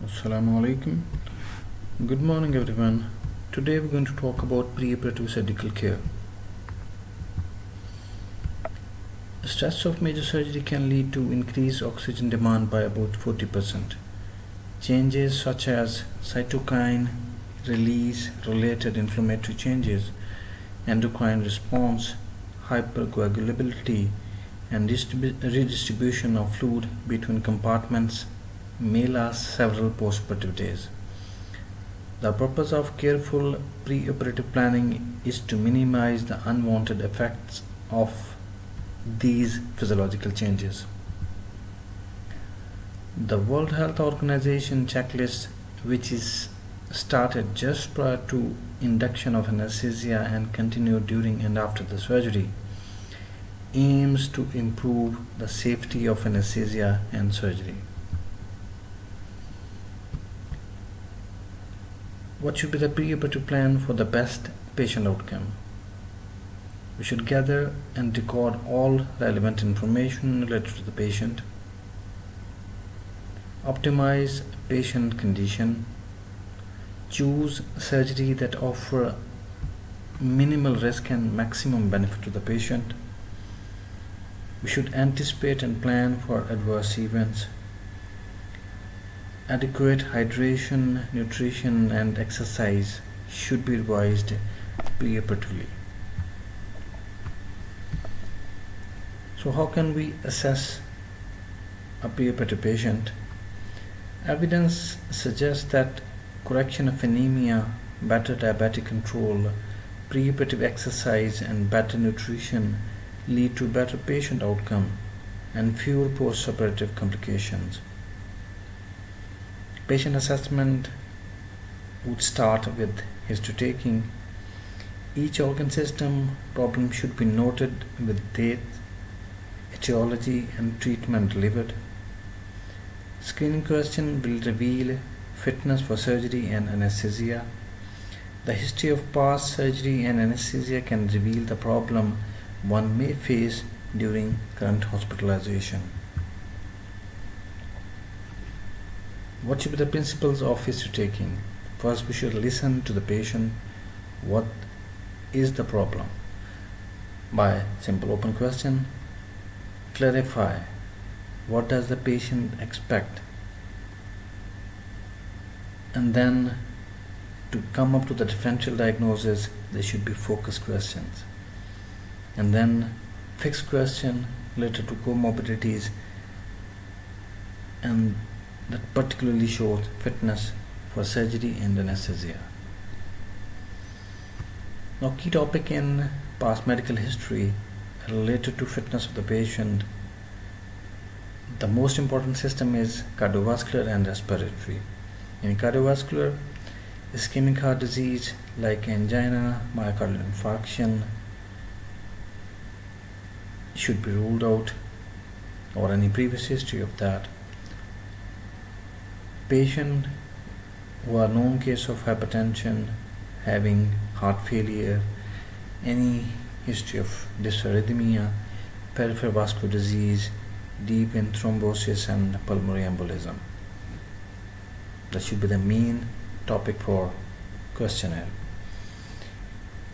Assalamu alaikum. Good morning everyone. Today we're going to talk about preoperative surgical care. Stress of major surgery can lead to increased oxygen demand by about 40%. Changes such as cytokine release, related inflammatory changes, endocrine response, hypercoagulability, and redistribution of fluid between compartments may last several postoperative days. The purpose of careful preoperative planning is to minimize the unwanted effects of these physiological changes. The World Health Organization checklist, which is started just prior to induction of anesthesia and continued during and after the surgery, aims to improve the safety of anesthesia and surgery. What should be the preoperative plan for the best patient outcome? We should gather and record all relevant information related to the patient, optimize patient condition, choose surgery that offer minimal risk and maximum benefit to the patient. We should anticipate and plan for adverse events. Adequate hydration, nutrition, and exercise should be revised preoperatively. So how can we assess a preoperative patient? Evidence suggests that correction of anemia, better diabetic control, preoperative exercise, and better nutrition lead to better patient outcome and fewer postoperative complications. Patient assessment would start with history taking. Each organ system problem should be noted with date, etiology, and treatment delivered. Screening question will reveal fitness for surgery and anesthesia. The history of past surgery and anesthesia can reveal the problem one may face during current hospitalization. What should be the principles of history taking? First, we should listen to the patient. What is the problem? By simple open question, clarify what does the patient expect, and then to come up to the differential diagnosis, there should be focused questions, and then fixed question related to comorbidities, and that particularly shows fitness for surgery and anesthesia. Now, key topic in past medical history related to fitness of the patient. The most important system is cardiovascular and respiratory. In cardiovascular, ischemic heart disease like angina, myocardial infarction should be ruled out, or any previous history of that. Patient who are known case of hypertension, having heart failure, any history of DYSRHYTHMIA, peripheral vascular disease, deep vein thrombosis, and pulmonary embolism. That should be the main topic for questionnaire.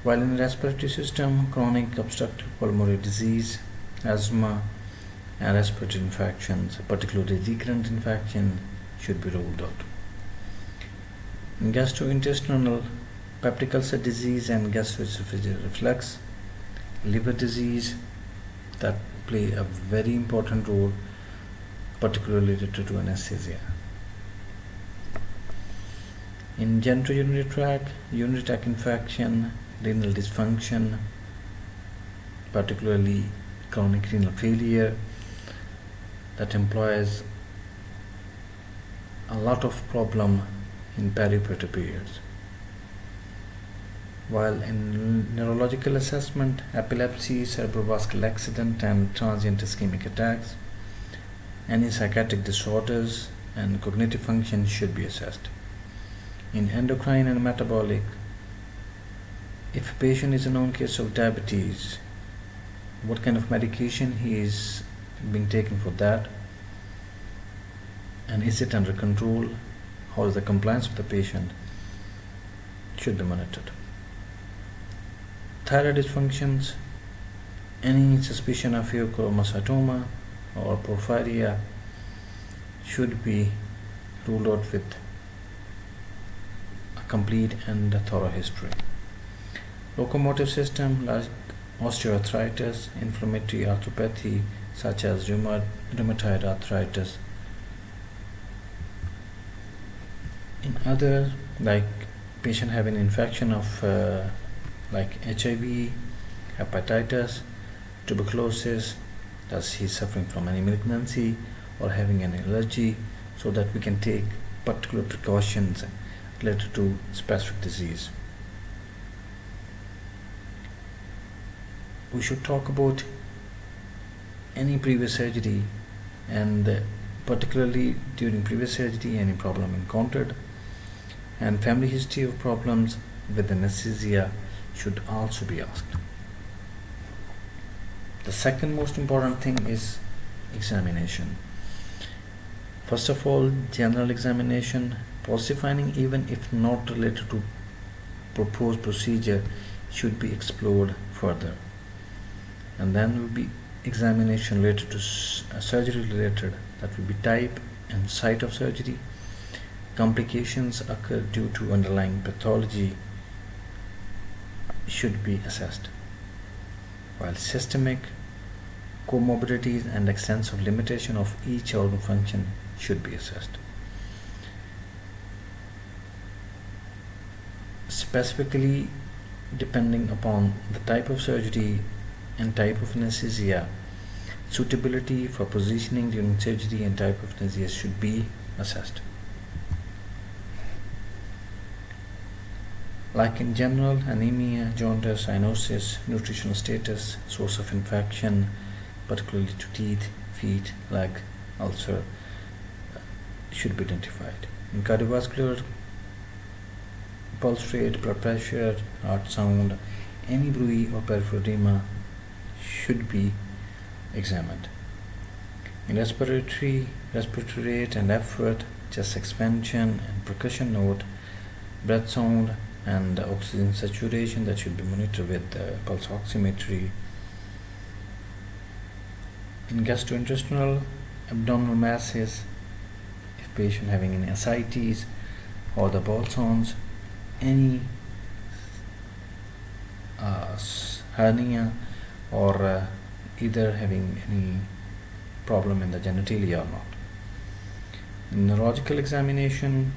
While in the respiratory system, chronic obstructive pulmonary disease, asthma, and respiratory infections, particularly recurrent infection, should be ruled out. In gastrointestinal, peptic ulcer disease and gastroesophageal reflux, liver disease that play a very important role, particularly related to anesthesia. In genitourinary tract, urinary tract infection, renal dysfunction, particularly chronic renal failure, that implies a lot of problem in perioperative periods. While in neurological assessment, epilepsy, cerebrovascular accident, and transient ischemic attacks, any psychiatric disorders and cognitive function should be assessed. In endocrine and metabolic, if a patient is a known case of diabetes, what kind of medication he is being taken for that, and is it under control, how is the compliance of the patient, should be monitored. Thyroid dysfunctions, any suspicion of pheochromocytoma or porphyria should be ruled out with a complete and a thorough history. Locomotive system like osteoarthritis, inflammatory arthropathy such as rheumatoid arthritis. In other, like patient having infection of like HIV, hepatitis, tuberculosis, does he suffering from any malignancy or having an allergy, so that we can take particular precautions related to specific disease. We should talk about any previous surgery, and particularly during previous surgery any problem encountered, and family history of problems with anesthesia should also be asked. The second most important thing is examination. First of all, general examination. Positive finding, even if not related to proposed procedure, should be explored further. And then will be examination related to surgery related, that will be type and site of surgery. Complications occur due to underlying pathology should be assessed, while systemic comorbidities and extent of limitation of each organ function should be assessed. Specifically, depending upon the type of surgery and type of anesthesia, suitability for positioning during surgery and type of anesthesia should be assessed. Like in general, anemia, jaundice, cyanosis, nutritional status, source of infection, particularly to teeth, feet, leg, ulcer, should be identified. In cardiovascular, pulse rate, blood pressure, heart sound, any bruit or peripheral edema should be examined. In respiratory rate and effort, chest expansion and percussion note, breath sound and oxygen saturation, that should be monitored with pulse oximetry. In gastrointestinal, abdominal masses, if patient having any ascites or the bowel sounds, any hernia, or either having any problem in the genitalia or not. In neurological examination,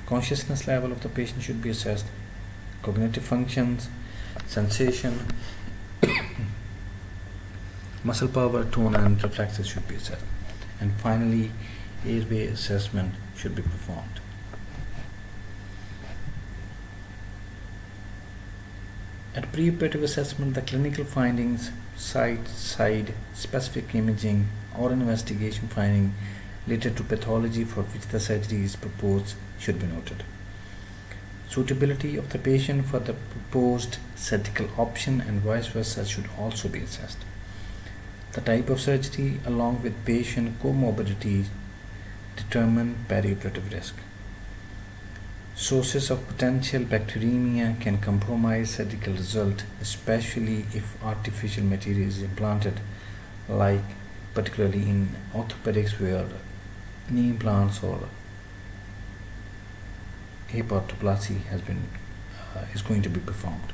consciousness level of the patient should be assessed, cognitive functions, sensation, muscle power, tone and reflexes should be assessed, and finally airway assessment should be performed. At preoperative assessment, the clinical findings, side, specific imaging or investigation finding related to pathology for which the surgery is proposed should be noted. Suitability of the patient for the proposed surgical option and vice versa should also be assessed. The type of surgery along with patient comorbidities determine perioperative risk. Sources of potential bacteremia can compromise surgical result, especially if artificial material is implanted, like particularly in orthopedics where knee implants or hypertroplasty is going to be performed.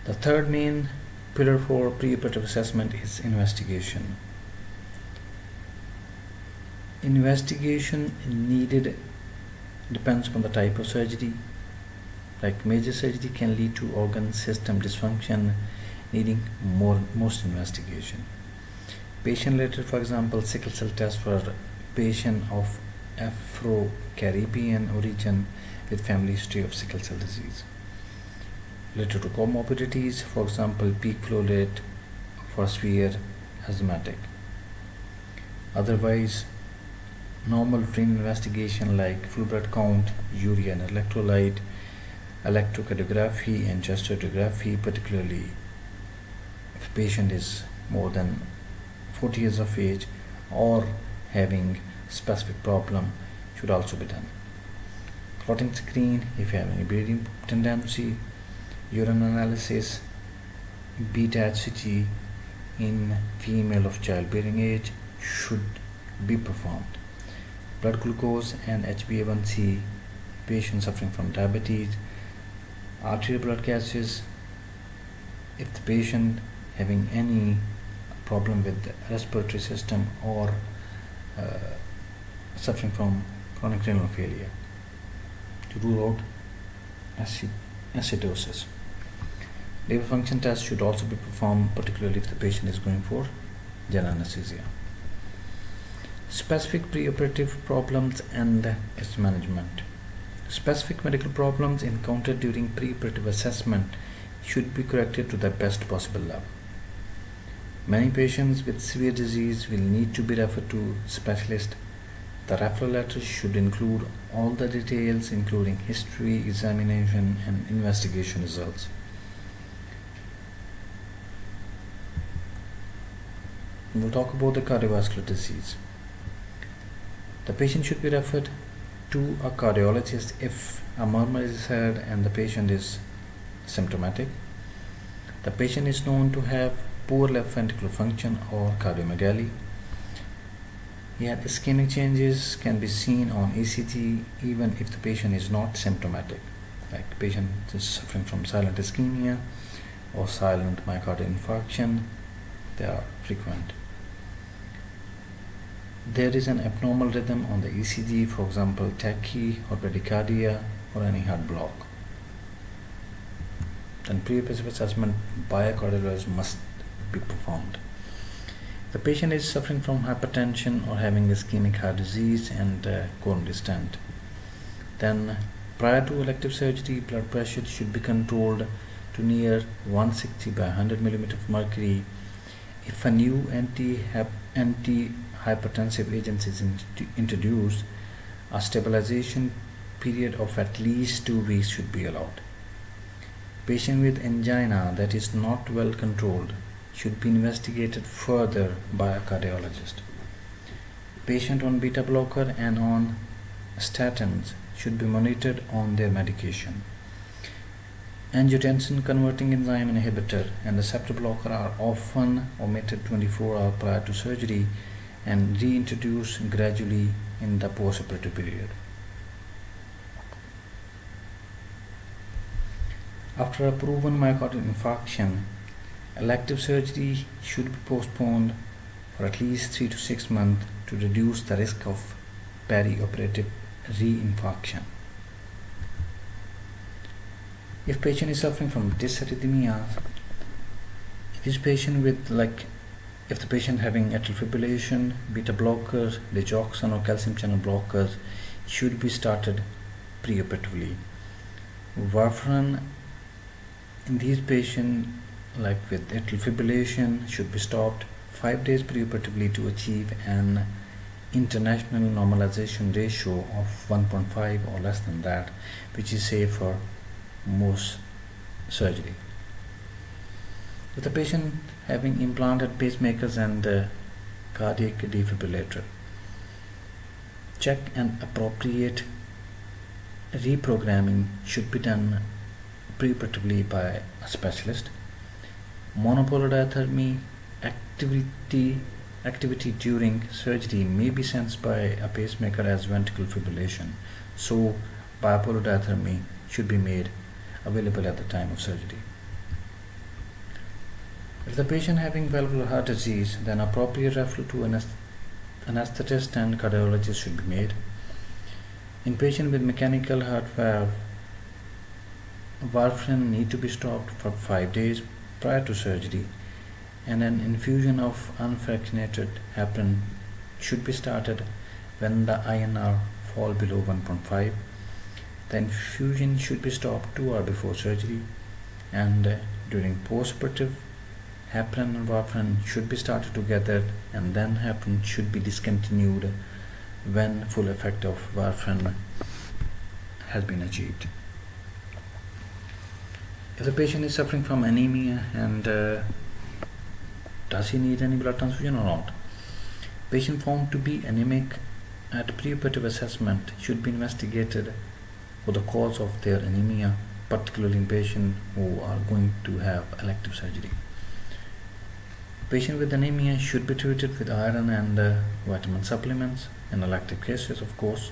The third main pillar for preoperative assessment is investigation. Investigation needed depends upon the type of surgery. Like major surgery can lead to organ system dysfunction needing most investigation. Patient related, for example, sickle cell test for patient of Afro-Caribbean origin with family history of sickle cell disease. Related to comorbidities, for example, peak flow rate for severe asthmatic. Otherwise, normal routine investigation like full blood count, urea and electrolyte, electrocardiography and chest radiography, particularly if patient is more than 40 years of age, or having specific problem should also be done. Clotting screen if you have any bleeding tendency, urine analysis, beta HCG in female of childbearing age should be performed. Blood glucose and HbA1c, patient suffering from diabetes, arterial blood gases, if the patient having any problem with the respiratory system or suffering from chronic renal failure, to rule out acidosis. Liver function test should also be performed, particularly if the patient is going for general anesthesia. Specific preoperative problems and its management. Specific medical problems encountered during preoperative assessment should be corrected to the best possible level. Many patients with severe disease will need to be referred to specialist. The referral letters should include all the details, including history, examination, and investigation results. We'll talk about the cardiovascular disease. The patient should be referred to a cardiologist if a murmur is heard and the patient is symptomatic. The patient is known to have poor left ventricular function or cardiomegaly. Yet ischemic changes can be seen on ECG even if the patient is not symptomatic, like the patient is suffering from silent ischemia or silent myocardial infarction. They are frequent. There is an abnormal rhythm on the ECG, for example tachy or bradycardia or any heart block. Then preoperative assessment by a cardiologist must be performed. The patient is suffering from hypertension or having ischemic heart disease and coronary stent. Then prior to elective surgery, blood pressure should be controlled to near 160 by 100 mm of mercury. If a new anti-hypertensive agent is introduced, a stabilization period of at least 2 weeks should be allowed. Patient with angina that is not well controlled should be investigated further by a cardiologist. Patient on beta blocker and on statins should be monitored on their medication. Angiotensin converting enzyme inhibitor and receptor blocker are often omitted 24 hours prior to surgery and reintroduced gradually in the postoperative period. After a proven myocardial infarction, elective surgery should be postponed for at least 3 to 6 months to reduce the risk of perioperative reinfarction. If patient is suffering from DYSRHYTHMIAS, this patient with if the patient having atrial fibrillation, beta blockers, digoxin or calcium channel blockers should be started preoperatively. Warfarin in these patients with atrial fibrillation should be stopped 5 days preoperatively to achieve an international normalization ratio of 1.5 or less than that, which is safe for most surgery. With the patient having implanted pacemakers and cardiac defibrillator, check and appropriate reprogramming should be done preoperatively by a specialist. Monopolar diathermy activity during surgery may be sensed by a pacemaker as ventricular fibrillation, so bipolar diathermy should be made available at the time of surgery. If the patient having valvular heart disease, then appropriate referral to an anesthetist and cardiologist should be made. In patient with mechanical heart valve, warfarin need to be stopped for 5 days prior to surgery, and an infusion of unfractionated heparin should be started when the INR fall below 1.5. The infusion should be stopped 2 hours before surgery, and during postoperative, heparin and warfarin should be started together, and then heparin should be discontinued when full effect of warfarin has been achieved. If the patient is suffering from anemia and does he need any blood transfusion or not? Patient found to be anemic at preoperative assessment should be investigated for the cause of their anemia, particularly in patients who are going to have elective surgery. Patient with anemia should be treated with iron and vitamin supplements in elective cases, of course.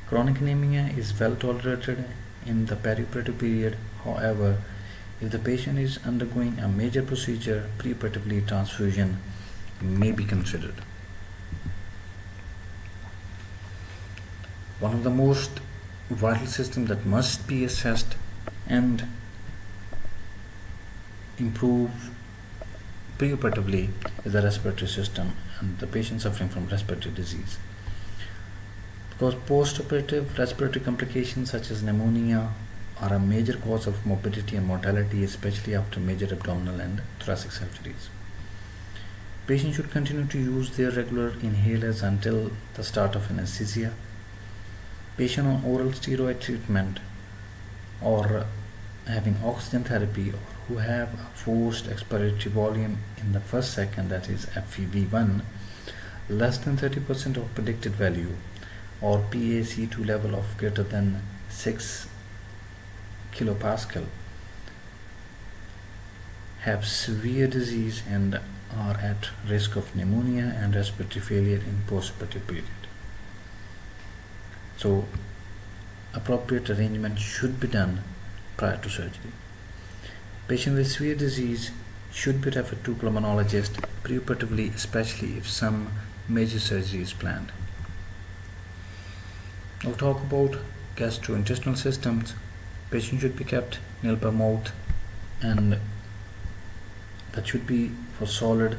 Chronic anemia is well tolerated in the perioperative period. However, if the patient is undergoing a major procedure, preoperatively transfusion may be considered. One of the most vital systems that must be assessed and improved preoperatively is the respiratory system and the patient suffering from respiratory disease. Because post-operative respiratory complications such as pneumonia are a major cause of morbidity and mortality, especially after major abdominal and thoracic surgeries. Patients should continue to use their regular inhalers until the start of anesthesia. Patient on oral steroid treatment or having oxygen therapy or who have a forced expiratory volume in the first second, that is FEV1, less than 30% of predicted value, or PaC2 level of greater than 6 kilopascal, have severe disease and are at risk of pneumonia and respiratory failure in postoperative period. So appropriate arrangement should be done prior to surgery. Patient with severe disease should be referred to pulmonologist preoperatively, especially if some major surgery is planned. We'll talk about gastrointestinal systems. Patient should be kept nil by mouth, and that should be for solid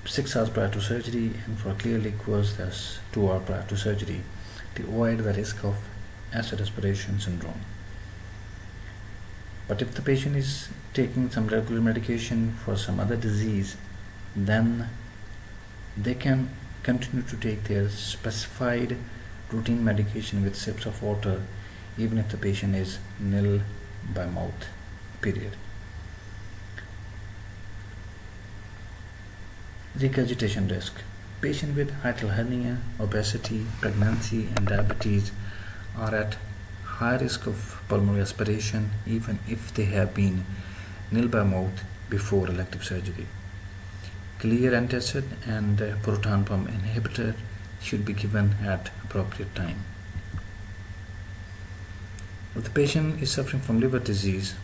6 hours prior to surgery, and for clear liquids that's 2 hours prior to surgery to avoid the risk of acid respiration syndrome. But if the patient is taking some regular medication for some other disease, then they can continue to take their specified routine medication with sips of water even if the patient is nil by mouth, period. Regurgitation risk. Patients with hiatal hernia, obesity, pregnancy and diabetes are at high risk of pulmonary aspiration even if they have been nil by mouth before elective surgery. Clear antacid and proton pump inhibitor should be given at appropriate time. If the patient is suffering from liver disease,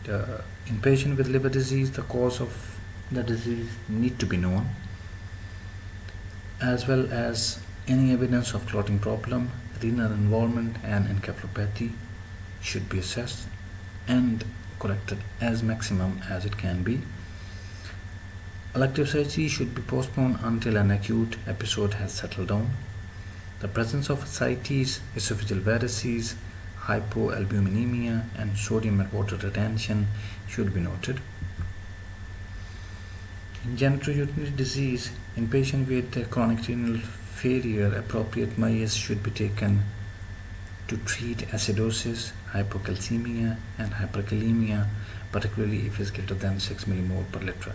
in patient with liver disease, the cause of the disease need to be known, as well as any evidence of clotting problem, renal involvement and encephalopathy should be assessed and corrected as maximum as it can be. Elective surgery should be postponed until an acute episode has settled down. The presence of ascites, esophageal varices, hypoalbuminemia and sodium and water retention should be noted. In genitourinary disease, in patients with chronic renal failure, appropriate measures should be taken to treat acidosis, hypocalcemia and hyperkalemia, particularly if it is greater than 6 millimole per liter.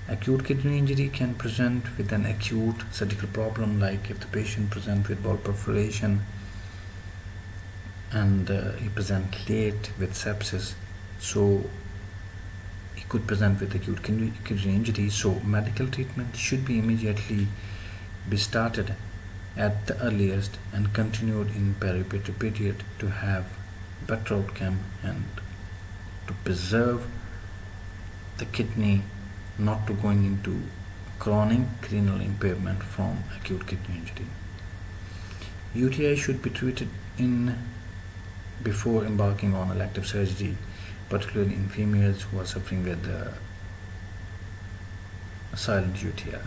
Acute kidney injury can present with an acute surgical problem, like if the patient presents with bowel perforation and he presents late with sepsis, so he could present with acute kidney injury. So medical treatment should be immediately be started at the earliest and continued in perioperative period to have better outcome and to preserve the kidney not to going into chronic renal impairment from acute kidney injury. UTI should be treated before embarking on elective surgery, particularly in females who are suffering with silent UTI.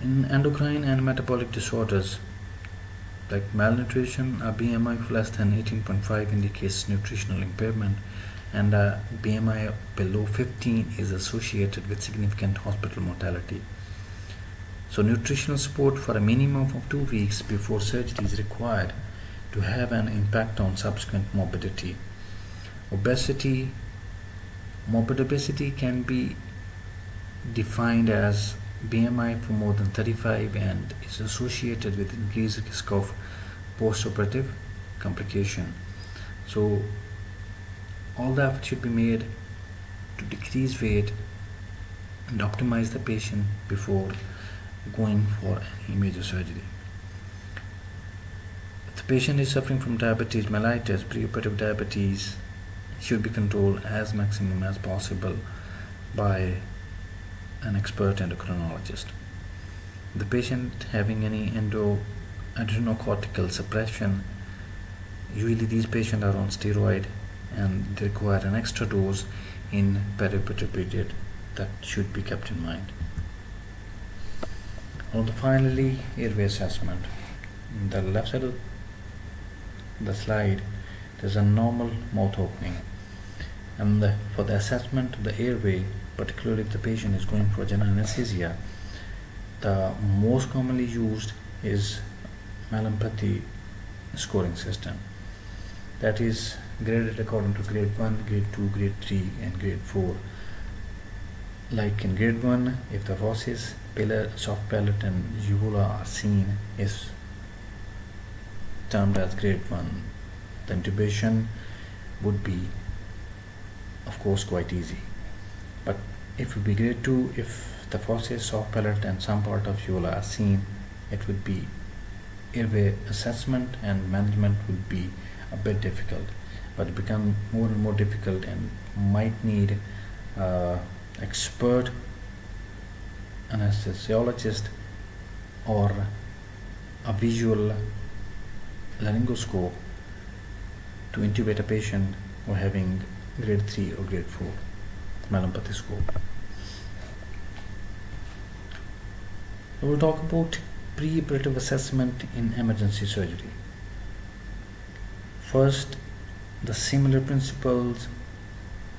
In endocrine and metabolic disorders like malnutrition, a BMI of less than 18.5 indicates nutritional impairment, and a BMI below 15 is associated with significant hospital mortality. So nutritional support for a minimum of 2 weeks before surgery is required to have an impact on subsequent morbidity. Obesity Morbid obesity can be defined as BMI for more than 35 and is associated with increased risk of post-operative complication. So all the effort should be made to decrease weight and optimize the patient before going for any major surgery. If the patient is suffering from diabetes mellitus, preoperative diabetes should be controlled as maximum as possible by an expert endocrinologist. The patient having any adrenocortical suppression, usually these patients are on steroid and they require an extra dose in perioperative period. That should be kept in mind. And finally, airway assessment. In the left side of the slide, there's a normal mouth opening, and for the assessment of the airway, particularly if the patient is going for general anesthesia, the most commonly used is Mallampati scoring system. That is graded according to grade 1, grade 2, grade 3 and grade 4. Like in grade 1, if the fauces, soft palate and uvula are seen, is termed as grade 1. The intubation would be, of course, quite easy. But if it would be grade 2, if the fauces, soft palate and some part of uvula are seen, it would be airway assessment and management would be a bit difficult. But it becomes more and more difficult and might need expert anesthesiologist or a visual laryngoscope to intubate a patient who are having grade 3 or grade 4 Mallampati scope. We will talk about pre-operative assessment in emergency surgery. First, the similar principles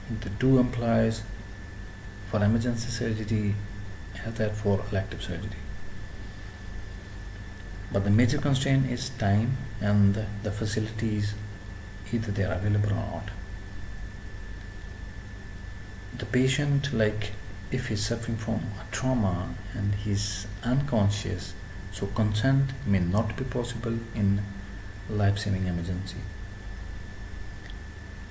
that do applies for emergency surgery as that for elective surgery. But the major constraint is time and the facilities, either they are available or not. The patient, like if he's suffering from a trauma and he's unconscious, so consent may not be possible in life-saving emergency.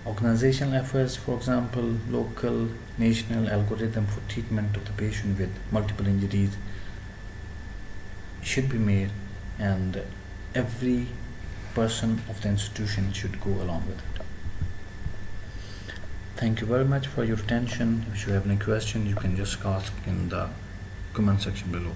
Organizational efforts, for example, local, national algorithm for treatment of the patient with multiple injuries should be made, and every person of the institution should go along with it. Thank you very much for your attention. If you have any question, you can just ask in the comment section below.